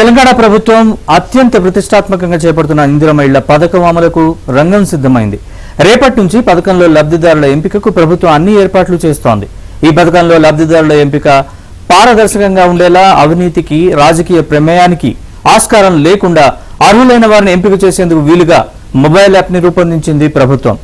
తెలంగాణ ప్రభుత్వం అత్యంత ప్రతిష్టాత్మకంగా చేపడుతున్న ఇందిరమ్మ ఇళ్ల పథకం అమలుకు రంగం సిద్ధమైంది. రేపటి నుంచి పథకంలో లబ్ధిదారుల ఎంపికకు ప్రభుత్వం అన్ని ఏర్పాట్లు చేస్తోంది. ఈ పథకంలో లబ్ధిదారుల ఎంపిక పారదర్శకంగా ఉండేలా అవినీతికి, రాజకీయ ప్రమేయానికి ఆస్కారం లేకుండా అర్హులైన వారిని ఎంపిక చేసేందుకు వీలుగా మొబైల్ యాప్ని రూపొందించింది ప్రభుత్వం.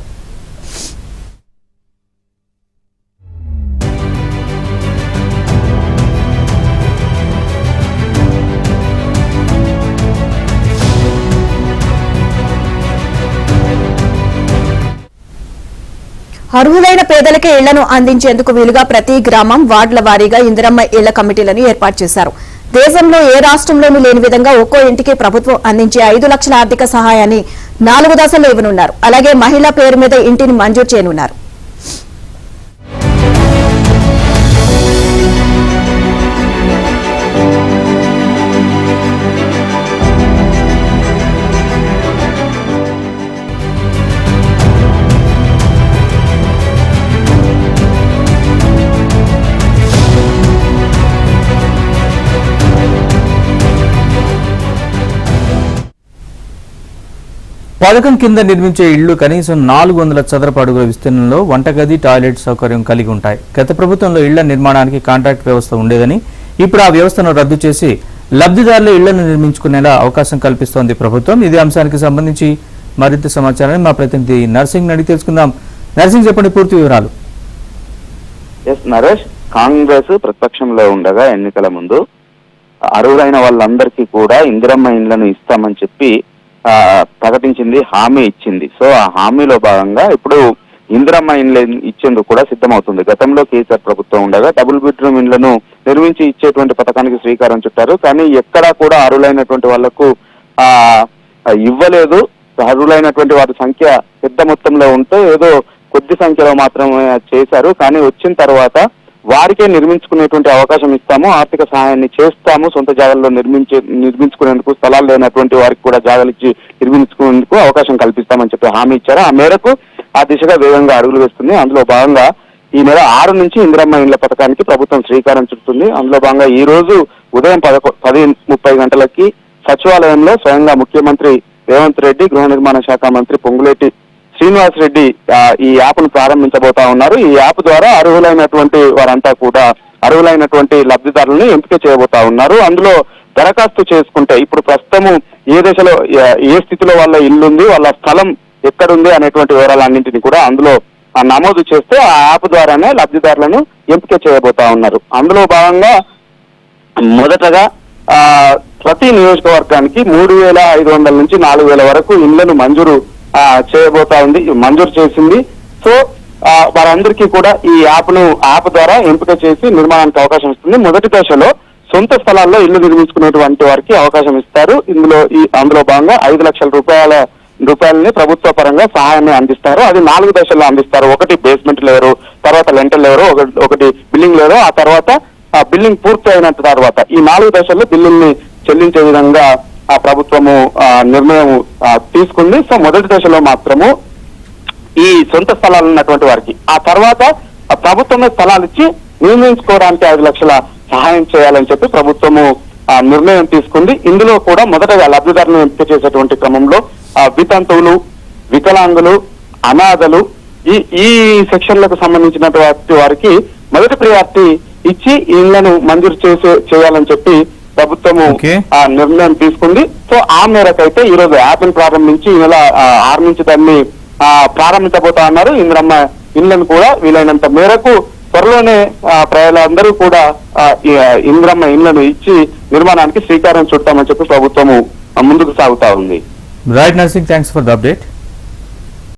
అర్హులైన పేదలకే ఇళ్లను అందించేందుకు వీలుగా ప్రతి గ్రామం, వార్డుల వారీగా ఇందిరమ్మ ఇళ్ల కమిటీలను ఏర్పాటు చేశారు. దేశంలో ఏ రాష్ట్రంలోనూ లేని విధంగా ఒక్కో ఇంటికి ప్రభుత్వం అందించే 5 లక్షల ఆర్థిక సహాయాన్ని 4 దశల్లో ఇవ్వనున్నారు. అలాగే మహిళ పేరు మీద ఇంటిని మంజూరు చేయనున్నారు. పథకం కింద నిర్మించే ఇళ్లు కనీసం 400 చదరపు అడుగుల విస్తీర్ణంలో వంటగది, టాయిలెట్ సౌకర్యం కలిగి ఉంటాయి. గత ప్రభుత్వంలో ఇళ్ల నిర్మాణానికి కాంట్రాక్ట్ వ్యవస్థ ఉండేదని, ఇప్పుడు ఆ వ్యవస్థను రద్దు చేసి లబ్ధిదారుల ఇళ్లను నిర్మించుకునేలా అవకాశం కల్పిస్తోంది ప్రభుత్వం. ఇదే అంశానికి సంబంధించి మరింత సమాచారాన్ని మా ప్రతినిధి నర్సింగ్ అడిగి తెలుసుకుందాం. నర్సింగ్, చెప్పండి పూర్తి వివరాలు. నరేష్, కాంగ్రెస్ ప్రతిపక్షంలో ఉండగా ఎన్నికల ముందు అర్హులైన వాళ్ళందరికీ కూడా ఇందిరమ్మ ఇండ్లను ఇస్తామని చెప్పి ప్రకటించింది, హామీ ఇచ్చింది. సో ఆ హామీలో భాగంగా ఇప్పుడు ఇందిరమ్మ ఇండ్లు ఇచ్చేందుకు కూడా సిద్ధమవుతుంది. గతంలో కేసీఆర్ ప్రభుత్వం ఉండగా డబుల్ బెడ్రూమ్ ఇండ్లను నిర్మించి ఇచ్చేటువంటి పథకానికి శ్రీకారం చుట్టారు. కానీ ఎక్కడా కూడా అర్హులైనటువంటి వాళ్లకు ఇవ్వలేదు. అర్హులైనటువంటి వారి సంఖ్య పెద్ద మొత్తంలో ఉంటే ఏదో కొద్ది సంఖ్యలో మాత్రమే చేశారు. కానీ వచ్చిన తర్వాత వారికే నిర్మించుకునేటువంటి అవకాశం ఇస్తాము, ఆర్థిక సహాయాన్ని చేస్తాము, సొంత జాగాల్లో నిర్మించుకునేందుకు స్థలాలు లేనటువంటి వారికి కూడా జాగాలు ఇచ్చి నిర్మించుకునేందుకు అవకాశం కల్పిస్తామని చెప్పి హామీ ఇచ్చారు. ఆ మేరకు ఆ దిశగా వేగంగా అడుగులు వేస్తుంది. అందులో భాగంగా ఈ నెల 6 నుంచి ఇందిరమ్మ ఇండ్ల పథకానికి ప్రభుత్వం శ్రీకారం చుడుతుంది. అందులో భాగంగా ఈ రోజు ఉదయం 10:30 గంటలకి సచివాలయంలో స్వయంగా ముఖ్యమంత్రి రేవంత్ రెడ్డి, గృహ నిర్మాణ శాఖ మంత్రి పొంగులేటి శ్రీనివాస్ రెడ్డి ఈ యాప్ను ప్రారంభించబోతా ఉన్నారు. ఈ యాప్ ద్వారా అర్హులైనటువంటి వారంతా కూడా అర్హులైనటువంటి లబ్ధిదారులను ఎంపిక చేయబోతా ఉన్నారు. అందులో దరఖాస్తు చేసుకుంటే ఇప్పుడు ప్రస్తుతము ఏ దశలో ఏ స్థితిలో వాళ్ళ ఇల్లు ఉంది, వాళ్ళ స్థలం ఎక్కడుంది అనేటువంటి వివరాలన్నింటినీ కూడా అందులో నమోదు చేస్తే ఆ యాప్ ద్వారానే లబ్ధిదారులను ఎంపిక చేయబోతా ఉన్నారు. అందులో భాగంగా మొదటగా ప్రతి నియోజకవర్గానికి 3,500 నుంచి 4,000 వరకు ఇళ్లను మంజూరు చేసింది. సో వారందరికీ కూడా ఈ యాప్ ద్వారా ఎంపిక చేసి నిర్మాణానికి అవకాశం ఇస్తుంది. మొదటి దశలో సొంత స్థలాల్లో ఇల్లు నిర్మించుకునేటువంటి వారికి అవకాశం ఇస్తారు. అందులో భాగంగా 5 లక్షల రూపాయలని ప్రభుత్వ పరంగా సహాయాన్ని అందిస్తారు. అది 4 దశల్లో అందిస్తారు. ఒకటి బేస్మెంట్ లేవరు, తర్వాత లెంటల్ లేవరు, ఒకటి బిల్డింగ్ లేవరు, ఆ తర్వాత బిల్డింగ్ పూర్తి అయిన తర్వాత ఈ 4 దశల్లో బిల్లుల్ని చెల్లించే విధంగా ఆ ప్రభుత్వము నిర్ణయం తీసుకుంది. సో మొదటి దశలో మాత్రము ఈ సొంత స్థలాలు ఉన్నటువంటి వారికి, ఆ తర్వాత ప్రభుత్వమే స్థలాలు ఇచ్చి నిర్మించుకోవడానికి 5 లక్షల సహాయం చేయాలని చెప్పి ప్రభుత్వము నిర్ణయం తీసుకుంది. ఇందులో కూడా మొదటగా లబ్ధిదారులను ఎంపిక చేసేటువంటి క్రమంలో వితంతువులు, వికలాంగులు, అనాథలు ఈ సెక్షన్లకు సంబంధించినటువంటి వారికి మొదటి ప్రియారిటీ ఇచ్చి ఇళ్లను మంజూరు చేయాలని చెప్పి ప్రభుత్వము నిర్ణయం తీసుకుంది. సో ఆ మేరకు అయితే ఈ రోజు యాప్ను ప్రారంభించి ఈ నెల 6 నుంచి దాన్ని ప్రారంభించబోతా ఉన్నారు. ఇందిరమ్మ ఇళ్లను కూడా వీలైనంత మేరకు త్వరలోనే ప్రజలందరూ కూడా ఇందిరమ్మ ఇళ్లను ఇచ్చి నిర్మాణానికి శ్రీకారం చుట్టామని చెప్పి ప్రభుత్వము ముందుకు సాగుతా ఉంది. Right nursing, thanks for the update.